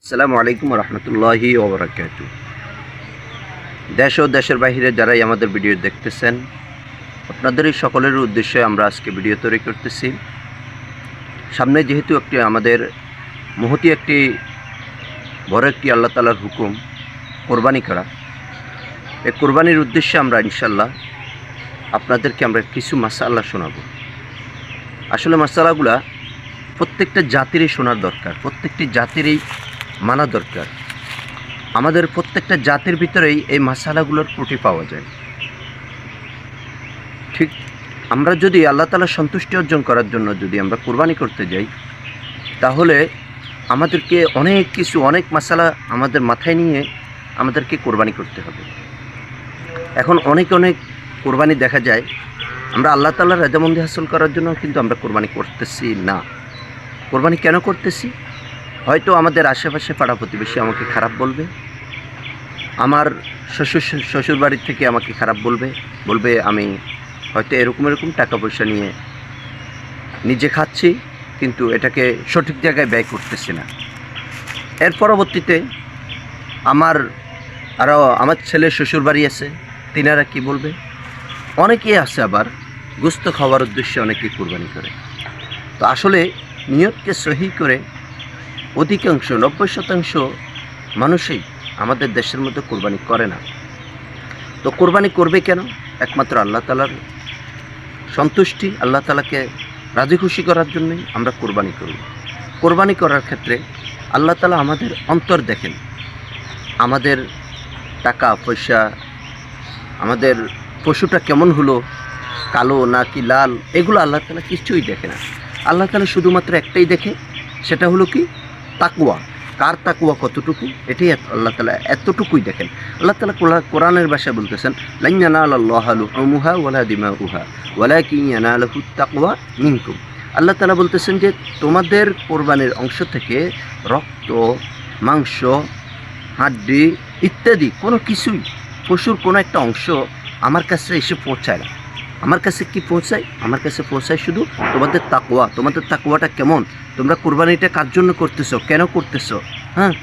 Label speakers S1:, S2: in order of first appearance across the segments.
S1: আসসালামু আলাইকুম রহমতুল্লাহি ওবরাকাতু। দেশ ও দেশের বাইরে যারাই আমাদের ভিডিও দেখতেছেন, আপনাদের এই সকলের উদ্দেশ্যে আমরা আজকে ভিডিও তৈরি করতেছি। সামনে যেহেতু আমাদের মহতি বড় একটি আল্লাহ তাআলার হুকুম কোরবানি করা, এই কোরবানির উদ্দেশ্যে আমরা ইনশাল্লাহ আপনাদেরকে আমরা কিছু মাসালা শোনাবো। আসলে মাসালাগুলা প্রত্যেকটা জাতিরই শোনার দরকার, প্রত্যেকটি জাতিরই মানা দরকার। আমাদের প্রত্যেকটা জাতির ভিতরেই এই মাসালাগুলোর ত্রুটি পাওয়া যায়। ঠিক আমরা যদি আল্লাহ তাআলার সন্তুষ্টি অর্জন করার জন্য যদি আমরা কোরবানি করতে যাই, তাহলে আমাদেরকে অনেক মাসালা আমাদের মাথায় নিয়ে আমাদেরকে কোরবানি করতে হবে। এখন অনেক কোরবানি দেখা যায় আমরা আল্লাহ তাআলার রাজামন্দি হাসিল করার জন্য কিন্তু আমরা কোরবানি করতেছি না। কোরবানি কেন করতেছি? হয়তো আমাদের আশেপাশে পাড়া প্রতিবেশী আমাকে খারাপ বলবে, আমার শ্বশুর বাড়ির থেকে আমাকে খারাপ বলবে আমি হয়তো এরকম টাকা পয়সা নিয়ে নিজে খাচ্ছি, কিন্তু এটাকে সঠিক জায়গায় ব্যয় করতেছি না। এর পরবর্তীতে আমার ছেলের শ্বশুর বাড়ি আছে, তিনারা কি বলবে? অনেকেই আছে আবার গোশত খাওয়ার উদ্দেশ্যে অনেকেই কোরবানি করে। তো আসলে নিয়তকে সহি করে অধিকাংশ 90% মানুষই আমাদের দেশের মধ্যে কোরবানি করে না। তো কোরবানি করবে কেন? একমাত্র আল্লাহ তাআলার সন্তুষ্টি, আল্লাহ তাআলাকে রাজি খুশি করার জন্যই আমরা কোরবানি করব। কোরবানি করার ক্ষেত্রে আল্লাহ তাআলা আমাদের অন্তর দেখেন, আমাদের টাকা পয়সা, আমাদের পশুটা কেমন হলো, কালো নাকি লাল, এগুলো আল্লাহ তাআলা কিছুই দেখে না। আল্লাহ তাআলা শুধুমাত্র একটাই দেখে, সেটা হলো কি? তাকওয়া। কার তাকওয়া কতটুকু, এটাই আল্লাহ তাআলা এতটুকুই দেখেন। আল্লাহ তাআলা কোরআনের ভাষায় বলতেছেন, লান ইয়ানালাল্লাহা লুহুমুহা ওয়ালা দিমাউহা ওয়ালাকিন ইয়ানালুহুত তাকওয়া মিনকুম। আল্লাহ তাআলা বলতেছেন যে তোমাদের কোরবানির অংশ থেকে রক্ত, মাংস, হাড্ডি ইত্যাদি কোনো কিছুই, পশুর কোনো একটা অংশ আমার কাছে এসে পৌঁছায় না। আমার কাছে কি পৌঁছায়? আমার কাছে পৌঁছায় শুধু তোমাদের তাকওয়া। তোমাদের তাকওয়াটা কেমন? তোমরা কোরবানিটা কার জন্য করতেছো, কেন করতেছো, হ্যাঁ,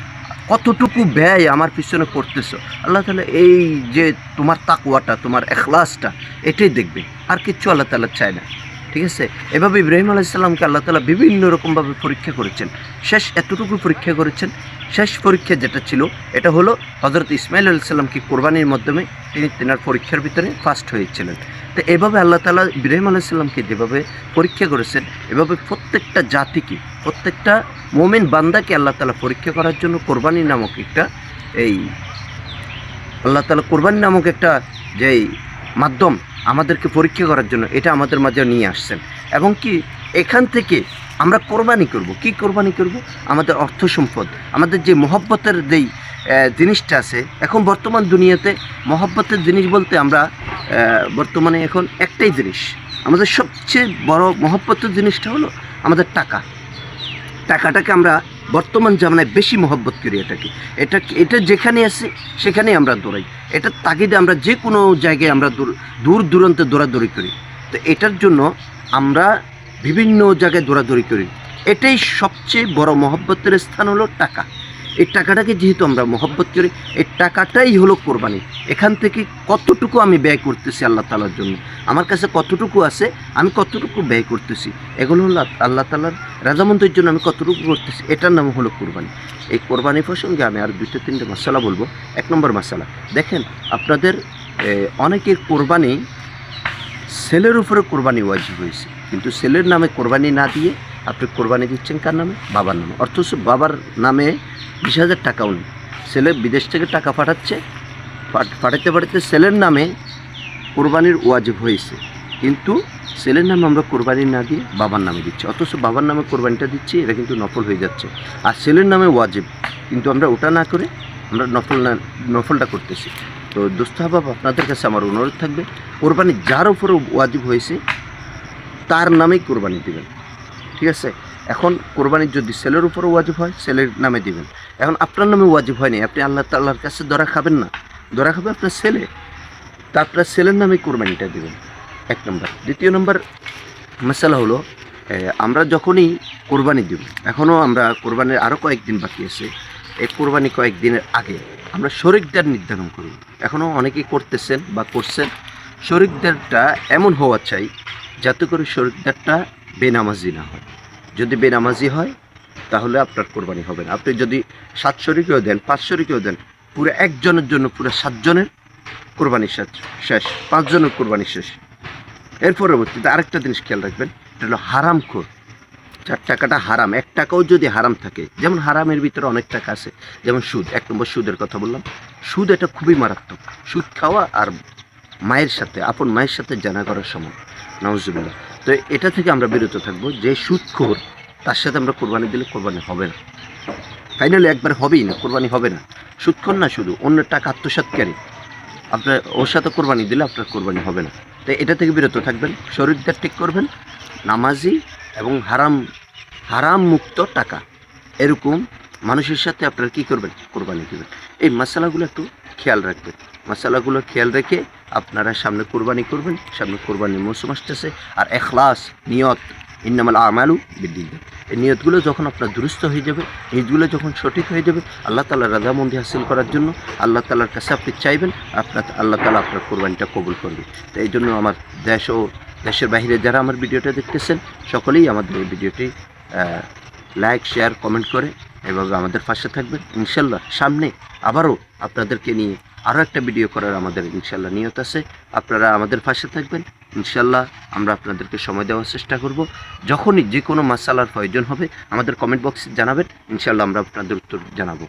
S1: কতটুকু ব্যয় আমার পিছনে করতেছো। আল্লাহ তাআলা এই যে তোমার তাকওয়াটা, তোমার ইখলাসটা, এটাই দেখবে, আর কিচ্ছু আল্লাহ তাআলা চায় না। ঠিক আছে? এভাবে ইব্রাহিম আলাইহিস সালামকে আল্লাহ তাআলা বিভিন্ন রকমভাবে পরীক্ষা করেছেন। শেষ এতটুকু পরীক্ষা করেছেন, শেষ পরীক্ষা যেটা ছিল এটা হলো হযরত ইসমাঈল আলাইহিস সালামকে কোরবানির মাধ্যমে তিনার পরীক্ষার ভিতরে ফার্স্ট হয়েছিলেন। তো এভাবে আল্লাহ তাআলা ইব্রাহিম আলাইহিস সালামকে যেভাবে পরীক্ষা করেছেন, এভাবে প্রত্যেকটা জাতিকে, প্রত্যেকটা মুমিন বান্দাকে আল্লাহ তাআলা পরীক্ষা করার জন্য কোরবানি নামক একটা আল্লাহ তাআলা কোরবানি নামক একটা যেই মাধ্যম আমাদেরকে পরীক্ষা করার জন্য এটা আমাদের মাঝে নিয়ে আসছেন। এবং কি এখান থেকে আমরা কোরবানি করব। কি কোরবানি করব? আমাদের অর্থ সম্পদ, আমাদের যে মহব্বতের যেই জিনিসটা আছে। এখন বর্তমান দুনিয়াতে মহব্বতের জিনিস বলতে আমরা বর্তমানে এখন একটাই জিনিস, আমাদের সবচেয়ে বড় মহব্বতের জিনিসটা হলো আমাদের টাকাটাকে আমরা বর্তমান জামানায় বেশি মহব্বত করি। এটা যেখানে আছে সেখানেই আমরা দৌড়াই। এটার তাগিদে আমরা যে কোনো জায়গায় আমরা দূর দূরান্তে দৌড়াদৌড়ি করি। তো এটার জন্য আমরা বিভিন্ন জায়গায় দৌড়াদৌড়ি করি। এটাই সবচেয়ে বড় মহব্বতের স্থান হলো টাকা। এই টাকাটাকে যেহেতু আমরা মহব্বত করি, এই টাকাটাই হলো কোরবানি। এখান থেকে কতটুকু আমি ব্যয় করতেছি আল্লাহ তাআলার জন্য, আমার কাছে কতটুকু আছে, আমি কতটুকু ব্যয় করতেছি, এগুলো হলো আল্লাহ তাআলার রাজামন্দির জন্য আমি কতটুকু করতেছি, এটার নাম হলো কোরবানি। এই কোরবানি প্রসঙ্গে আমি আর 2-3টে মাসালা বলবো। 1 নম্বর মাসালা, দেখেন আপনাদের অনেকের কোরবানি ছেলের উপরে কোরবানি ওয়াজিব হয়েছে, কিন্তু ছেলের নামে কোরবানি না দিয়ে আপনি কোরবানি দিচ্ছেন কার নামে? বাবার নামে। অথচ বাবার নামে 20,000 টাকাও নেই, ছেলে বিদেশ থেকে টাকা পাঠাতে ছেলের নামে কোরবানির ওয়াজিব হয়েছে, কিন্তু ছেলের নামে আমরা কোরবানি না দিয়ে বাবার নামে দিচ্ছি। অথচ বাবার নামে কোরবানিটা দিচ্ছি, এটা কিন্তু নফল হয়ে যাচ্ছে। আর ছেলের নামে ওয়াজিব, কিন্তু আমরা ওটা না করে আমরা নফলটা করতেছি। তো দোস্ত আহবাব, আপনাদের কাছে আমার অনুরোধ থাকবে, কোরবানি যার উপরে ওয়াজিব হয়েছে তার নামেই কোরবানি দিবেন। ঠিক আছে? এখন কোরবানির যদি ছেলের উপরে ওয়াজিব হয়, ছেলের নামে দিবেন। এখন আপনার নামে ওয়াজিব হয়নি, আপনি আল্লাহ তাআলার কাছে ধরা খাবেন না, ধরা খাবে আপনার ছেলে, তা আপনার ছেলের নামে কোরবানিটা দিবেন। 1 নম্বর। 2 নম্বর মশালা হলো, আমরা যখনই কোরবানি দেব, এখনও আমরা কোরবানির আরও কয়েকদিন বাকি আছে, এই কোরবানি কয়েকদিনের আগে আমরা শরিকদার নির্ধারণ করব। এখনও অনেকেই করতেছেন বা করছেন। শরিকদারটা এমন হওয়া চাই যাতে করে শরিকদারটা বেনামাজি না হয়। যদি বেনামাজি হয় তাহলে আপনার কোরবানি হবে না। আপনি যদি 7 শরিকেও দেন, 5 শরিকেও দেন, পুরো একজনের জন্য পুরো 7 জনের কোরবানি শেষ, 5 জনের কোরবানি শেষ। এর পরবর্তীতে আরেকটা জিনিস খেয়াল রাখবেন, এটা হলো হারামখোর। 4 টাকাটা হারাম, 1 টাকাও যদি হারাম থাকে, যেমন হারামের ভিতরে অনেক টাকা আছে, যেমন সুদ। 1 নম্বর সুদের কথা বললাম। সুদ এটা খুবই মারাত্মক। সুদ খাওয়া আর মায়ের সাথে, আপন মায়ের সাথে জানা করার সময়, নাউজুবিল্লাহ। তো এটা থেকে আমরা বিরত থাকবো। যে সুদখোর তার সাথে আমরা কোরবানি দিলে কোরবানি হবে না, ফাইনালি একবার হবেই না, কোরবানি হবে না। সুদখোর না, শুধু অন্যের টাকা আত্মসাৎকারী, আপনার ওর সাথে কোরবানি দিলে আপনার কোরবানি হবে না। তো এটা থেকে বিরত থাকবেন, শরীরটা ঠিক করবেন, নামাজি এবং হারাম মুক্ত টাকা এরকম মানুষের সাথে আপনারা কী করবেন, কোরবানি দেবেন। এই মশালাগুলো একটু খেয়াল রাখবেন। মশালাগুলো খেয়াল রেখে আপনারা সামনে কোরবানি করবেন। সামনে কোরবানির মৌসুম আসতেছে। আর এখলাস, নিয়ত, ইন্নামাল আমালু বিদ্দিন, এই নিয়তগুলো যখন আপনার দুরুস্ত হয়ে যাবে, নিয়তগুলো যখন সঠিক হয়ে যাবে, আল্লাহ তাআলার রাজামন্দি হাসিল করার জন্য আল্লাহ তাআলার কাছে আপনি চাইবেন, আল্লাহ তাআলা আপনার কোরবানিটা কবুল করবে। তো এই জন্য আমার দেশ ও দেশের বাইরে যারা আমার ভিডিওটা দেখতেছেন, সকলেই আমাদের এই ভিডিওটি লাইক, শেয়ার, কমেন্ট করে এভাবে আমাদের পাশে থাকবেন। ইনশাল্লাহ সামনে আবারও আপনাদেরকে নিয়ে আরও একটা ভিডিও করার আমাদের ইনশাল্লাহ নিয়ত আছে। আপনারা আমাদের পাশে থাকবেন। ইনশাল্লাহ আমরা আপনাদেরকে সময় দেওয়ার চেষ্টা করব। যখনই যে কোনো মাসালার প্রয়োজন হবে আমাদের কমেন্ট বক্সে জানাবেন, ইনশাল্লাহ আমরা আপনাদের উত্তর জানাবো।